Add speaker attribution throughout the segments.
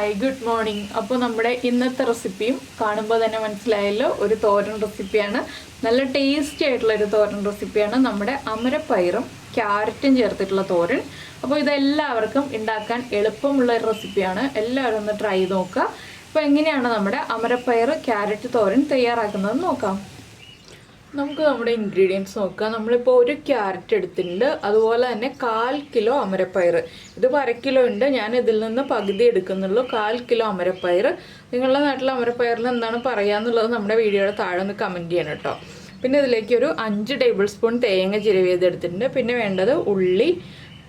Speaker 1: Hi good morning. അപ്പോൾ നമ്മുടെ ഇന്നത്തെ റെസിപ്പിയും കാണുമ്പോൾ തന്നെ മനസ്സിലായല്ലോ, ഒരു തോരൻ റെസിപ്പിയാണ്. നല്ല ടേസ്റ്റി ആയിട്ടുള്ളൊരു തോരൻ റെസിപ്പിയാണ് നമ്മുടെ അമരപ്പയറും ക്യാരറ്റും ചേർത്തിട്ടുള്ള തോരൻ. അപ്പോൾ ഇതെല്ലാവർക്കും ഉണ്ടാക്കാൻ എളുപ്പമുള്ള ഒരു റെസിപ്പിയാണ്. എല്ലാവരും ഒന്ന് ട്രൈ ചെയ്ത് നോക്കുക. അപ്പോൾ എങ്ങനെയാണ് നമ്മുടെ അമരപ്പയർ ക്യാരറ്റ് തോരൻ തയ്യാറാക്കുന്നത് നോക്കാം. നമുക്ക് നമ്മുടെ ഇൻഗ്രീഡിയൻസ് നോക്കാം. നമ്മളിപ്പോൾ ഒരു ക്യാരറ്റ് എടുത്തിട്ടുണ്ട്, അതുപോലെ തന്നെ 1/4 കിലോ അമരപ്പയർ. ഇതിപ്പോൾ 1/2 കിലോ ഉണ്ട്, ഞാൻ ഇതിൽ നിന്ന് പകുതി എടുക്കുന്നുള്ളൂ. 1/4 കിലോ അമരപ്പയർ. നിങ്ങളുടെ നാട്ടിൽ അമരപ്പയറിന് എന്താണ് പറയാന്നുള്ളത് നമ്മുടെ വീഡിയോയുടെ താഴെ ഒന്ന് കമൻറ്റ് ചെയ്യണം കേട്ടോ. പിന്നെ ഇതിലേക്ക് ഒരു 5 ടേബിൾ സ്പൂൺ തേങ്ങ ചിരവിയതെടുത്തിട്ടുണ്ട്. പിന്നെ വേണ്ടത് ഉള്ളി,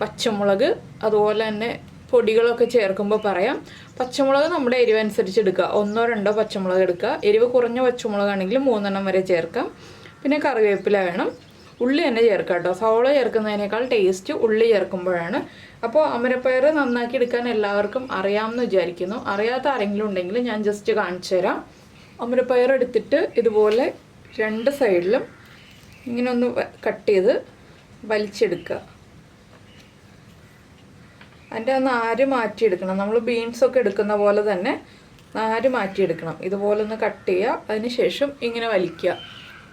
Speaker 1: പച്ചമുളക്, അതുപോലെ തന്നെ പൊടികളൊക്കെ ചേർക്കുമ്പോൾ പറയാം. പച്ചമുളക് നമ്മുടെ എരിവ് അനുസരിച്ച് എടുക്കുക. 1-2 പച്ചമുളക് എടുക്കുക. എരിവ് കുറഞ്ഞ പച്ചമുളകാണെങ്കിൽ 3 വരെ ചേർക്കാം. പിന്നെ കറിവേപ്പില വേണം. ഉള്ളി തന്നെ ചേർക്കാം കേട്ടോ. സവോള ചേർക്കുന്നതിനേക്കാൾ ടേസ്റ്റ് ഉള്ളി ചേർക്കുമ്പോഴാണ്. അപ്പോൾ അമരപ്പയർ നന്നാക്കി എടുക്കാൻ എല്ലാവർക്കും അറിയാമെന്ന് വിചാരിക്കുന്നു. അറിയാത്ത ആരെങ്കിലും ഉണ്ടെങ്കിൽ ഞാൻ ജസ്റ്റ് കാണിച്ചു തരാം. അമരപ്പയർ എടുത്തിട്ട് ഇതുപോലെ 2 സൈഡിലും ഇങ്ങനെ ഒന്ന് കട്ട് ചെയ്ത് വലിച്ചെടുക്കുക. അതിൻ്റെ നാര് മാറ്റിയെടുക്കണം. നമ്മൾ ബീൻസൊക്കെ എടുക്കുന്ന പോലെ തന്നെ നാര് മാറ്റിയെടുക്കണം. ഇതുപോലെ ഒന്ന് കട്ട് ചെയ്യുക. അതിന് ശേഷം ഇങ്ങനെ വലിക്കുക.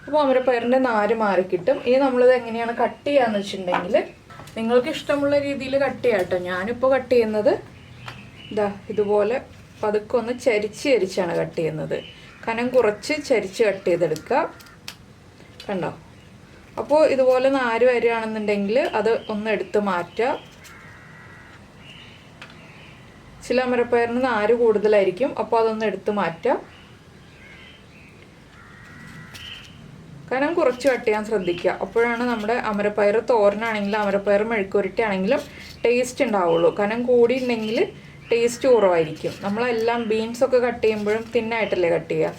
Speaker 1: അപ്പോൾ അമരപ്പയറിൻ്റെ നാര് മാറിക്കിട്ടും. ഇനി നമ്മളിത് എങ്ങനെയാണ് കട്ട് ചെയ്യാന്ന് വെച്ചിട്ടുണ്ടെങ്കിൽ നിങ്ങൾക്ക് ഇഷ്ടമുള്ള രീതിയിൽ കട്ട് ചെയ്യാം കേട്ടോ. ഞാനിപ്പോൾ കട്ട് ചെയ്യുന്നത് ഇതുപോലെ പതുക്കെ ഒന്ന് ചരിച്ചാണ് കട്ട് ചെയ്യുന്നത്. കനം കുറച്ച് ചരിച്ച് കട്ട് ചെയ്തെടുക്കുക. കണ്ടോ? അപ്പോൾ ഇതുപോലെ നാര് വരികയാണെന്നുണ്ടെങ്കിൽ അത് ഒന്ന് എടുത്ത് മാറ്റുക. ചില അമരപ്പയറിന് നാര് കൂടുതലായിരിക്കും, അപ്പോൾ അതൊന്ന് എടുത്ത് മാറ്റുക. കനം കുറച്ച് കട്ട് ചെയ്യാൻ ശ്രദ്ധിക്കുക. അപ്പോഴാണ് നമ്മുടെ അമരപ്പയർ തോരനാണെങ്കിലും അമരപ്പയർ മെഴുക്കുവരട്ടി ആണെങ്കിലും ടേസ്റ്റ് ഉണ്ടാവുള്ളൂ. കനം കൂടിയിട്ടുണ്ടെങ്കിൽ ടേസ്റ്റ് കുറവായിരിക്കും. നമ്മളെല്ലാം ബീൻസൊക്കെ കട്ട് ചെയ്യുമ്പോഴും തിന്നായിട്ടല്ലേ കട്ട് ചെയ്യുക.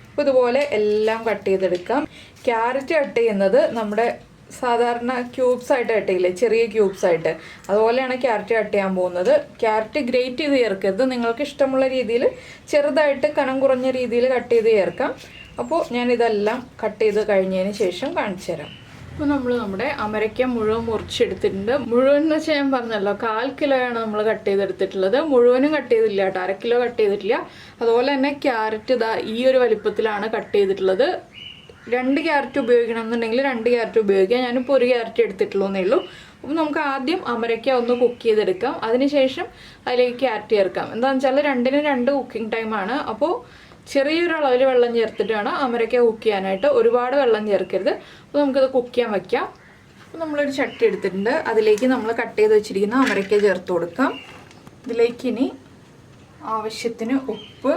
Speaker 1: അപ്പോൾ ഇതുപോലെ എല്ലാം കട്ട് ചെയ്തെടുക്കാം. ക്യാരറ്റ് കട്ട് ചെയ്യുന്നത് നമ്മുടെ സാധാരണ ക്യൂബ്സ് ആയിട്ട് കട്ട് ചെയ്യില്ലേ, ചെറിയ ക്യൂബ്സ് ആയിട്ട്, അതുപോലെയാണ് ക്യാരറ്റ് കട്ട് ചെയ്യാൻ പോകുന്നത്. ക്യാരറ്റ് ഗ്രേറ്റ് ചെയ്ത് ചേർക്കരുത്. നിങ്ങൾക്ക് ഇഷ്ടമുള്ള രീതിയിൽ ചെറുതായിട്ട് കനം കുറഞ്ഞ രീതിയിൽ കട്ട് ചെയ്ത് ചേർക്കാം. അപ്പോൾ ഞാനിതെല്ലാം കട്ട് ചെയ്ത് കഴിഞ്ഞതിന് ശേഷം കാണിച്ചു തരാം. അപ്പോൾ നമ്മൾ നമ്മുടെ അമരയ്ക്ക മുഴുവൻ മുറിച്ചെടുത്തിട്ടുണ്ട്. മുഴുവൻ എന്ന് വെച്ചാൽ ഞാൻ പറഞ്ഞല്ലോ 1/4 കിലോയാണ് നമ്മൾ കട്ട് ചെയ്തെടുത്തിട്ടുള്ളത്. മുഴുവനും കട്ട് ചെയ്തില്ല കേട്ടോ, 1/2 കിലോ കട്ട് ചെയ്തിട്ടില്ല. അതുപോലെ തന്നെ ക്യാരറ്റ് ഈ ഒരു വലിപ്പത്തിലാണ് കട്ട് ചെയ്തിട്ടുള്ളത്. 2 ക്യാരറ്റ് ഉപയോഗിക്കണം എന്നുണ്ടെങ്കിൽ 2 ക്യാരറ്റ് ഉപയോഗിക്കാം. ഞാനിപ്പോൾ 1 ക്യാരറ്റ് എടുത്തിട്ടുള്ളൂ എന്നേ ഉള്ളൂ. അപ്പോൾ നമുക്ക് ആദ്യം അമരയ്ക്ക ഒന്ന് കുക്ക് ചെയ്തെടുക്കാം. അതിനുശേഷം അതിലേക്ക് ക്യാരറ്റ് ചേർക്കാം. എന്താണെന്ന് വെച്ചാൽ 2-നും 2 കുക്കിംഗ് ടൈമാണ്. അപ്പോൾ ചെറിയൊരളവിൽ വെള്ളം ചേർത്തിട്ട് വേണം അമരയ്ക്ക കുക്ക് ചെയ്യാനായിട്ട്. ഒരുപാട് വെള്ളം ചേർക്കരുത്. അപ്പോൾ നമുക്കത് കുക്ക് ചെയ്യാൻ വയ്ക്കാം. അപ്പോൾ നമ്മളൊരു ചട്ടി എടുത്തിട്ടുണ്ട്. അതിലേക്ക് നമ്മൾ കട്ട് ചെയ്ത് വെച്ചിരിക്കുന്ന അമരയ്ക്ക ചേർത്ത് കൊടുക്കാം. ഇതിലേക്ക് ഇനി ആവശ്യത്തിന് ഉപ്പ്,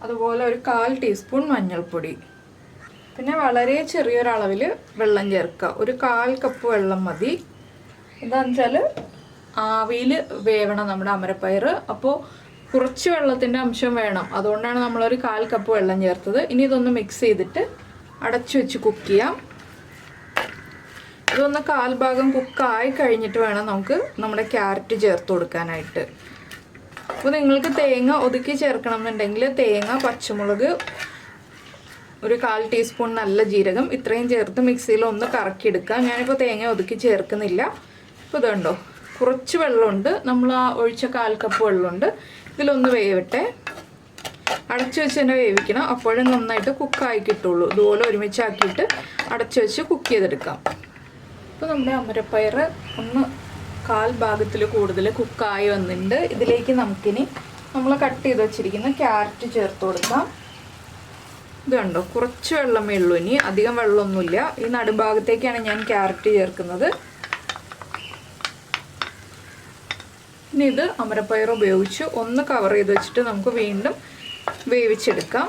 Speaker 1: അതുപോലെ ഒരു 1/4 ടീസ്പൂൺ മഞ്ഞൾപ്പൊടി, പിന്നെ വളരെ ചെറിയൊരളവിൽ വെള്ളം ചേർക്കുക. ഒരു 1/4 കപ്പ് വെള്ളം മതി. എന്താണെന്ന് വെച്ചാൽ ആവിയിൽ വേവണം നമ്മുടെ അമരപ്പയർ. അപ്പോൾ കുറച്ച് വെള്ളത്തിൻ്റെ അംശം വേണം. അതുകൊണ്ടാണ് നമ്മളൊരു 1/4 കപ്പ് വെള്ളം ചേർത്തത്. ഇനി ഇതൊന്ന് മിക്സ് ചെയ്തിട്ട് അടച്ചു വെച്ച് കുക്ക് ചെയ്യാം. ഇതൊന്ന് 1/4 ഭാഗം കുക്കായി കഴിഞ്ഞിട്ട് വേണം നമുക്ക് നമ്മുടെ ക്യാരറ്റ് ചേർത്ത് കൊടുക്കാനായിട്ട്. അപ്പോൾ നിങ്ങൾക്ക് തേങ്ങ ഒതുക്കി ചേർക്കണം എന്നുണ്ടെങ്കിൽ തേങ്ങ, പച്ചമുളക്, ഒരു 1/4 ടീസ്പൂൺ നല്ല ജീരകം, ഇത്രയും ചേർത്ത് മിക്സിയിൽ ഒന്ന് കറക്കിയെടുക്കുക. ഞാനിപ്പോൾ തേങ്ങ ഒതുക്കി ചേർക്കുന്നില്ല. ഇപ്പോൾ ഇതുണ്ടോ, കുറച്ച് വെള്ളമുണ്ട്. നമ്മൾ ആ ഒഴിച്ച 1/4 കപ്പ് വെള്ളമുണ്ട്. ഇതിലൊന്ന് വേവട്ടെ. അടച്ചു വെച്ച് തന്നെ വേവിക്കണം. അപ്പോഴും നന്നായിട്ട് കുക്കായി കിട്ടുള്ളൂ. ഇതുപോലെ ഒരുമിച്ചാക്കിയിട്ട് അടച്ചു വെച്ച് കുക്ക് ചെയ്തെടുക്കാം. അപ്പോൾ നമ്മുടെ അമരപ്പയർ ഒന്ന് 1/4 ഭാഗത്തിൽ കൂടുതൽ കുക്കായി വന്നിട്ടുണ്ട്. ഇതിലേക്ക് നമുക്കിനി നമ്മൾ കട്ട് ചെയ്ത് വെച്ചിരിക്കുന്ന ക്യാരറ്റ് ചേർത്ത് കൊടുക്കാം. ഇത് കണ്ടോ, കുറച്ച് വെള്ളമേ ഉള്ളൂ. ഇനി അധികം വെള്ളമൊന്നുമില്ല. ഈ നടുഭാഗത്തേക്കാണ് ഞാൻ ക്യാരറ്റ് ചേർക്കുന്നത്. ഇനി ഇത് അമരപ്പയർ ഉപയോഗിച്ച് ഒന്ന് കവർ ചെയ്ത് വെച്ചിട്ട് നമുക്ക് വീണ്ടും വേവിച്ചെടുക്കാം.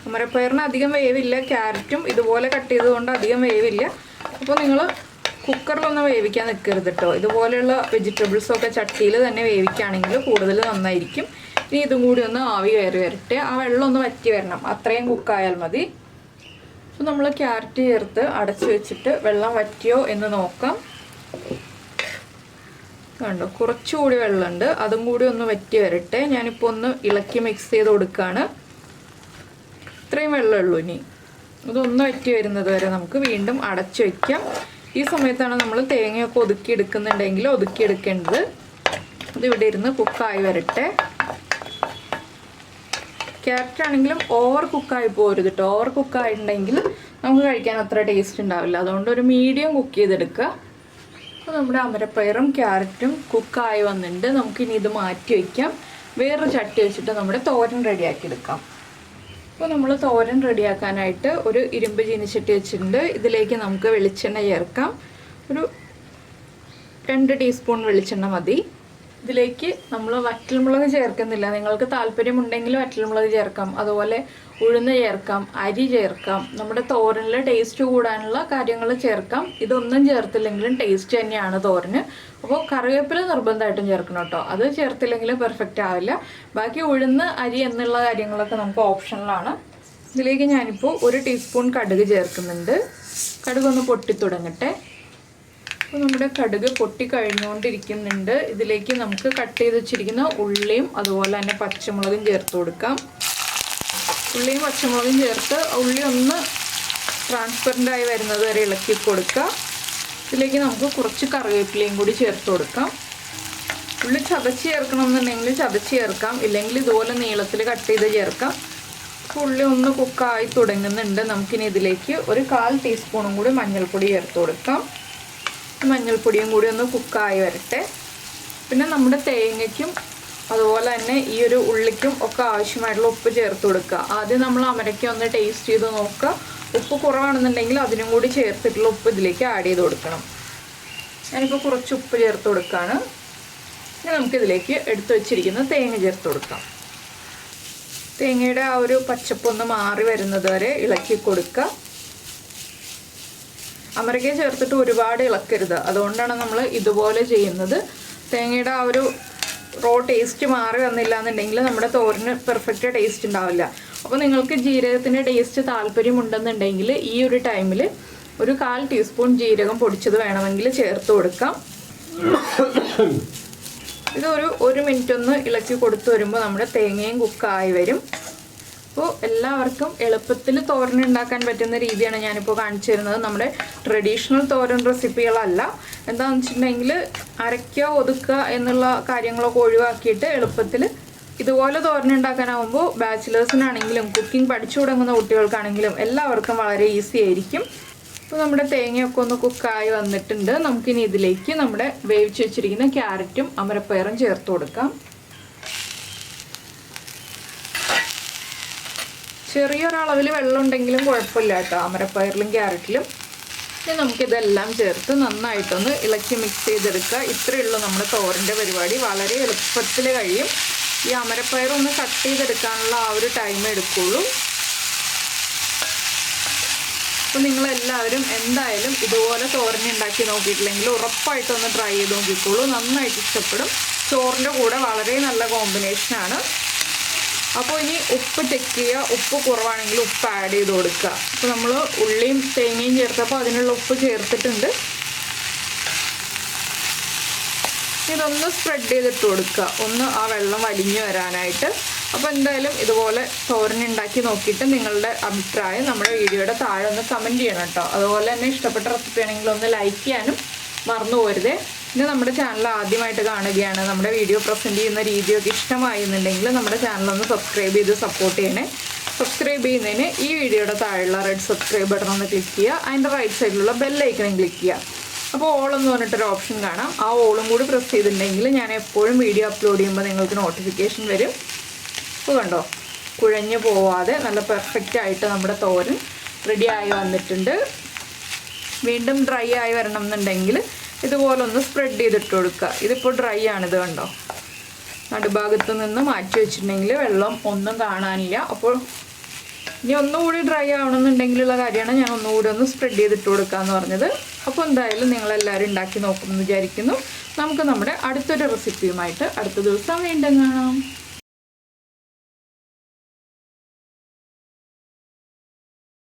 Speaker 1: അമരപ്പയറിന് അധികം വേവില്ല. ക്യാരറ്റും ഇതുപോലെ കട്ട് ചെയ്തുകൊണ്ട് അധികം വേവില്ല. അപ്പോൾ നിങ്ങൾ കുക്കറിലൊന്നും വേവിക്കാൻ നിൽക്കരുത് കേട്ടോ. ഇതുപോലെയുള്ള വെജിറ്റബിൾസൊക്കെ ചട്ടിയിൽ തന്നെ വേവിക്കുകയാണെങ്കിൽ കൂടുതൽ നന്നായിരിക്കും. ഇനി ഇതും കൂടി ഒന്ന് ആവി കയറി വരട്ടെ. ആ വെള്ളം ഒന്ന് വറ്റി വരണം. അത്രയും കുക്കായാൽ മതി. അപ്പോൾ നമ്മൾ ക്യാരറ്റ് ചേർത്ത് അടച്ചു വെച്ചിട്ട് വെള്ളം വറ്റിയോ എന്ന് നോക്കാം. കണ്ടോ, കുറച്ചുകൂടി വെള്ളമുണ്ട്. അതും കൂടി ഒന്ന് വറ്റി വരട്ടെ. ഞാനിപ്പോൾ ഒന്ന് ഇളക്കി മിക്സ് ചെയ്ത് കൊടുക്കുകയാണ്. ഇത്രയും വെള്ളമുള്ളൂ. ഇനി ഇതൊന്ന് വറ്റി വരുന്നത് വരെ നമുക്ക് വീണ്ടും അടച്ചു വയ്ക്കാം. ഈ സമയത്താണ് നമ്മൾ തേങ്ങയൊക്കെ ഒതുക്കി എടുക്കുന്നുണ്ടെങ്കിൽ ഒതുക്കി എടുക്കേണ്ടത്. ഇതിവിടെ ഇരുന്ന് കുക്കായി വരട്ടെ. ക്യാരറ്റ് ആണെങ്കിലും ഓവർ കുക്കായി പോരുത് കേട്ടോ. ഓവർ കുക്കായിട്ടുണ്ടെങ്കിൽ നമുക്ക് കഴിക്കാൻ അത്ര ടേസ്റ്റ് ഉണ്ടാവില്ല. അതുകൊണ്ട് ഒരു മീഡിയം കുക്ക് ചെയ്തെടുക്കുക. അപ്പോൾ നമ്മുടെ അമരപ്പയറും ക്യാരറ്റും കുക്കായി വന്നിട്ടുണ്ട്. നമുക്കിനി ഇത് മാറ്റി വയ്ക്കാം. വേറൊരു ചട്ടി വെച്ചിട്ട് നമ്മുടെ തോരൻ റെഡിയാക്കി എടുക്കാം. അപ്പോൾ നമ്മൾ തോരൻ റെഡിയാക്കാനായിട്ട് ഒരു ഇരുമ്പ് ചീനിച്ചട്ടി വെച്ചിട്ടുണ്ട്. ഇതിലേക്ക് നമുക്ക് വെളിച്ചെണ്ണ ചേർക്കാം. ഒരു 2 ടീസ്പൂൺ വെളിച്ചെണ്ണ മതി. ഇതിലേക്ക് നമ്മൾ വറ്റൽമുളക് ചേർക്കുന്നില്ല. നിങ്ങൾക്ക് താല്പര്യമുണ്ടെങ്കിൽ വറ്റൽമുളക് ചേർക്കാം, അതുപോലെ ഉഴുന്ന് ചേർക്കാം, അരി ചേർക്കാം. നമ്മുടെ തോരനിൽ ടേസ്റ്റ് കൂടാനുള്ള കാര്യങ്ങൾ ചേർക്കാം. ഇതൊന്നും ചേർത്തില്ലെങ്കിലും ടേസ്റ്റ് തന്നെയാണ് തോരന്. അപ്പോൾ കറിവേപ്പില നിർബന്ധമായിട്ടും ചേർക്കണം കേട്ടോ. അത് ചേർത്തില്ലെങ്കിൽ പെർഫെക്റ്റ് ആവില്ല. ബാക്കി ഉഴുന്ന്, അരി എന്നുള്ള കാര്യങ്ങളൊക്കെ നമുക്ക് ഓപ്ഷണലാണ്. ഇതിലേക്ക് ഞാനിപ്പോൾ 1 ടീസ്പൂൺ കടുക് ചേർക്കുന്നുണ്ട്. കടുകൊന്ന് പൊട്ടി തുടങ്ങട്ടെ. അപ്പോൾ നമ്മുടെ കടുക് പൊട്ടി കഴിഞ്ഞുകൊണ്ടിരിക്കുന്നുണ്ട്. ഇതിലേക്ക് നമുക്ക് കട്ട് ചെയ്ത് വെച്ചിരിക്കുന്ന ഉള്ളിയും അതുപോലെ തന്നെ പച്ചമുളകും ചേർത്ത് കൊടുക്കാം. ഉള്ളിയും പച്ചമുളകും ചേർത്ത് ഉള്ളി ഒന്ന് ട്രാൻസ്പെറൻ്റ് ആയി വരുന്നത് വരെ ഇളക്കി കൊടുക്കുക. ഇതിലേക്ക് നമുക്ക് കുറച്ച് കറിവേപ്പിലയും കൂടി ചേർത്ത് കൊടുക്കാം. ഉള്ളി ചതച്ച് ചേർക്കണമെന്നുണ്ടെങ്കിൽ ചതച്ച് ചേർക്കാം, ഇല്ലെങ്കിൽ ഇതുപോലെ നീളത്തിൽ കട്ട് ചെയ്ത് ചേർക്കാം. ഉള്ളി ഒന്ന് കുക്കായി തുടങ്ങുന്നുണ്ട്. നമുക്കിനി ഇതിലേക്ക് ഒരു 1/4 ടീസ്പൂണും കൂടി മഞ്ഞൾപ്പൊടി ചേർത്ത് കൊടുക്കാം. മഞ്ഞൾപ്പൊടിയും കൂടി ഒന്ന് കുക്കായി വരട്ടെ. പിന്നെ നമ്മുടെ തേങ്ങയ്ക്കും അതുപോലെ തന്നെ ഈ ഒരു ഉള്ളിക്കും ഒക്കെ ആവശ്യമായിട്ടുള്ള ഉപ്പ് ചേർത്ത് കൊടുക്കുക. ആദ്യം നമ്മൾ അമരയ്ക്ക ഒന്ന് ടേസ്റ്റ് ചെയ്ത് നോക്കുക. ഉപ്പ് കുറവാണെന്നുണ്ടെങ്കിൽ അതിനും കൂടി ചേർത്തിട്ടുള്ള ഉപ്പ് ഇതിലേക്ക് ആഡ് ചെയ്ത് കൊടുക്കണം. ഞാനിപ്പോൾ കുറച്ച് ഉപ്പ് ചേർത്ത് കൊടുക്കുകയാണ്. ഇനി നമുക്കിതിലേക്ക് എടുത്തു വെച്ചിരിക്കുന്ന തേങ്ങ ചേർത്ത് കൊടുക്കാം. തേങ്ങയുടെ ആ ഒരു പച്ചപ്പൊന്ന് മാറി വരുന്നത് വരെ ഇളക്കി കൊടുക്കുക. അമരയ്ക്ക ചേർത്തിട്ട് ഒരുപാട് ഇളക്കരുത്. അതുകൊണ്ടാണ് നമ്മൾ ഇതുപോലെ ചെയ്യുന്നത്. തേങ്ങയുടെ ആ ഒരു റോ ടേസ്റ്റ് മാറി വന്നില്ല എന്നുണ്ടെങ്കിൽ നമ്മുടെ തോരന് പെർഫെക്റ്റ് ടേസ്റ്റ് ഉണ്ടാവില്ല. അപ്പോൾ നിങ്ങൾക്ക് ജീരകത്തിൻ്റെ ടേസ്റ്റ് താല്പര്യമുണ്ടെന്നുണ്ടെങ്കിൽ ഈ ഒരു ടൈമിൽ ഒരു 1/4 ടീസ്പൂൺ ജീരകം പൊടിച്ചത് വേണമെങ്കിൽ ചേർത്ത് കൊടുക്കാം. ഇതൊരു 1 മിനിറ്റ് ഒന്ന് ഇളക്കി കൊടുത്തു വരുമ്പോൾ നമ്മുടെ തേങ്ങയും കുക്കായി വരും. അപ്പോൾ എല്ലാവർക്കും എളുപ്പത്തിൽ തോരൻ ഉണ്ടാക്കാൻ പറ്റുന്ന രീതിയാണ് ഞാനിപ്പോൾ കാണിച്ചു തരുന്നത്. നമ്മുടെ ട്രഡീഷണൽ തോരൻ റെസിപ്പികളല്ല. എന്താണെന്ന് വെച്ചിട്ടുണ്ടെങ്കിൽ അരയ്ക്കുക, ഒതുക്കുക എന്നുള്ള കാര്യങ്ങളൊക്കെ ഒഴിവാക്കിയിട്ട് എളുപ്പത്തിൽ ഇതുപോലെ തോരൻ ഉണ്ടാക്കാനാവുമ്പോൾ ബാച്ചിലേഴ്സിനാണെങ്കിലും കുക്കിംഗ് പഠിച്ചു തുടങ്ങുന്ന കുട്ടികൾക്കാണെങ്കിലും എല്ലാവർക്കും വളരെ ഈസി ആയിരിക്കും. അപ്പോൾ നമ്മുടെ തേങ്ങയൊക്കെ ഒന്ന് കുക്കായി വന്നിട്ടുണ്ട്. നമുക്കിനി ഇതിലേക്ക് നമ്മുടെ വേവിച്ച് വെച്ചിരിക്കുന്ന ക്യാരറ്റും അമരപ്പയറും ചേർത്ത് കൊടുക്കാം. ചെറിയൊരളവിൽ വെള്ളം ഉണ്ടെങ്കിലും കുഴപ്പമില്ല കേട്ടോ അമരപ്പയറിലും ക്യാരറ്റിലും. ഇനി നമുക്കിതെല്ലാം ചേർത്ത് നന്നായിട്ടൊന്ന് ഇളക്കി മിക്സ് ചെയ്തെടുക്കുക. ഇത്രയേ ഉള്ളൂ നമ്മുടെ തോരൻ്റെ പരിപാടി. വളരെ എളുപ്പത്തിൽ കഴിയും. ഈ അമരപ്പയറൊന്ന് കട്ട് ചെയ്തെടുക്കാനുള്ള ആ ഒരു ടൈം എടുക്കുള്ളൂ. അപ്പോൾ നിങ്ങളെല്ലാവരും എന്തായാലും ഇതുപോലെ തോരൻ ഉണ്ടാക്കി നോക്കിയിട്ടില്ലെങ്കിൽ ഉറപ്പായിട്ടൊന്ന് ട്രൈ ചെയ്ത് നോക്കിക്കോളൂ. നന്നായിട്ട് ഇഷ്ടപ്പെടും. ചോറിൻ്റെ കൂടെ വളരെ നല്ല കോമ്പിനേഷനാണ്. അപ്പോൾ ഇനി ഉപ്പ് ചെക്ക് ചെയ്യുക. ഉപ്പ് കുറവാണെങ്കിൽ ഉപ്പ് ആഡ് ചെയ്ത് കൊടുക്കുക. അപ്പോൾ നമ്മൾ ഉള്ളിയും തേങ്ങയും ചേർത്തപ്പോൾ അതിനുള്ള ഉപ്പ് ചേർത്തിട്ടുണ്ട്. ഇതൊന്ന് സ്പ്രെഡ് ചെയ്തിട്ട് കൊടുക്കുക, ഒന്ന് ആ വെള്ളം വലിഞ്ഞു വരാനായിട്ട്. അപ്പോൾ എന്തായാലും ഇതുപോലെ തോരൻ ഉണ്ടാക്കി നോക്കിയിട്ട് നിങ്ങളുടെ അഭിപ്രായം നമ്മുടെ വീഡിയോയുടെ താഴെ ഒന്ന് കമൻറ്റ് ചെയ്യണം കേട്ടോ. അതുപോലെ തന്നെ ഇഷ്ടപ്പെട്ട റെസിപ്പി ആണെങ്കിൽ ഒന്ന് ലൈക്ക് ചെയ്യാനും മറന്നു പോരുതേ. പിന്നെ നമ്മുടെ ചാനൽ ആദ്യമായിട്ട് കാണുകയാണ്, നമ്മുടെ വീഡിയോ പ്രസൻറ്റ് ചെയ്യുന്ന രീതിയൊക്കെ ഇഷ്ടമായി എന്നുണ്ടെങ്കിൽ നമ്മുടെ ചാനലൊന്ന് സബ്സ്ക്രൈബ് ചെയ്ത് സപ്പോർട്ട് ചെയ്യണേ. സബ്സ്ക്രൈബ് ചെയ്യുന്നതിന് ഈ വീഡിയോയുടെ താഴെയുള്ള റെഡ് സബ്സ്ക്രൈബ് ബട്ടൺ ഒന്ന് ക്ലിക്ക് ചെയ്യുക. അതിൻ്റെ റൈറ്റ് സൈഡിലുള്ള ബെല്ലൈക്കണും ക്ലിക്ക് ചെയ്യുക. അപ്പോൾ ഓളെന്ന് പറഞ്ഞിട്ടൊരു ഓപ്ഷൻ കാണാം. ആ ഓളും കൂടി പ്രസ് ചെയ്തിട്ടുണ്ടെങ്കിൽ ഞാൻ എപ്പോഴും വീഡിയോ അപ്ലോഡ് ചെയ്യുമ്പോൾ നിങ്ങൾക്ക് നോട്ടിഫിക്കേഷൻ വരും. അപ്പോൾ കണ്ടോ, കുഴഞ്ഞു പോവാതെ നല്ല പെർഫെക്റ്റ് ആയിട്ട് നമ്മുടെ തോരൻ റെഡി ആയി വന്നിട്ടുണ്ട്. വീണ്ടും ഡ്രൈ ആയി വരണം എന്നുണ്ടെങ്കിൽ ഇതുപോലെ ഒന്ന് സ്പ്രെഡ് ചെയ്തിട്ട് കൊടുക്കുക. ഇതിപ്പോൾ ഡ്രൈ ആണിത് കണ്ടോ. നടുഭാഗത്ത് നിന്ന് മാറ്റി വെച്ചിട്ടുണ്ടെങ്കിൽ വെള്ളം ഒന്നും കാണാനില്ല. അപ്പോൾ ഇനി ഒന്നുകൂടി ഡ്രൈ ആവണമെന്നുണ്ടെങ്കിലുള്ള കാര്യമാണ് ഞാൻ ഒന്നുകൂടി ഒന്ന് സ്പ്രെഡ് ചെയ്തിട്ട് കൊടുക്കുക എന്ന് പറഞ്ഞത്. അപ്പോൾ എന്തായാലും നിങ്ങളെല്ലാവരും ഉണ്ടാക്കി നോക്കുമെന്ന് വിചാരിക്കുന്നു. നമുക്ക് നമ്മുടെ അടുത്തൊരു റെസിപ്പിയുമായിട്ട് അടുത്ത ദിവസം വീണ്ടും കാണാം.